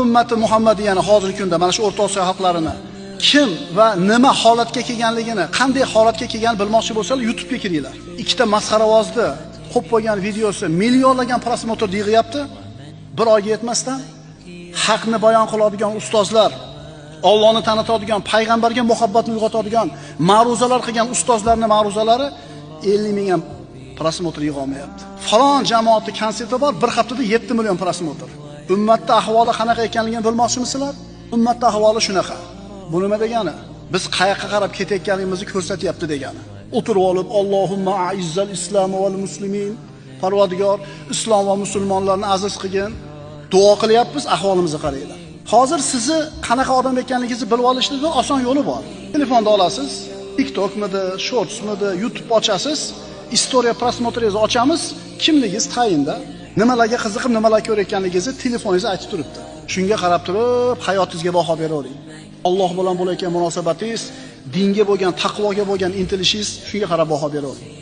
Ummati Muhammadiyani hozirgi kunda mana shu O'rta Osiyo xalqlarini kim va nima holatga kelganligini, qanday holatga kelganini bilmoqchi bo'lsalar, YouTube'ga kiringlar. Ikkita masxaravozni qo'yib qo'ygan videosi millionlagan prosmotr yig'yapti. Bir oyga yetmasdan haqni bayon qiladigan ustozlar, Allohni tanitadigan, payg'ambarga muhabbatni uyg'otadigan ma'ruzalar qilgan ustozlarning ma'ruzalari 50 ming ham prosmotr yig'a olmayapti. Falon jamoatning konserti bor, bir haftada 7 million prosmotr. Ummatning ahvoli qanaqa ekanligini bilmoqchimisizlar? Ummatning ahvoli shunaqa. Bu nima degani? Biz qayoqqa qarab ketayotganimizni ko'rsatyapti degani. O'tirib olib, Allohumma a'izzal islom val muslimin, Parvardigor islom va musulmonlarni aziz qilgin, duo qilyapmiz, ahvolimizni qaranglar. Hozir sizni qanaqa odam ekanligingizni bilib olishning oson yo'li bor. Telefonda olasiz, TikTokmidi, Shortsmidi, YouTube ochasiz, istoriya prosmotringizni ochamiz, kimligingiz tayinda, nimalarga qiziqib, nimalar ko'rayotganligingizni telefoningizda aytib turibdi. Shunga qarab turib, hayotingizga baho beravering. Alloh bilan bo'layotgan munosabatingiz, dinga bo'lgan, taqvoga bo'lgan intilishingiz shunga qarab baho beravering.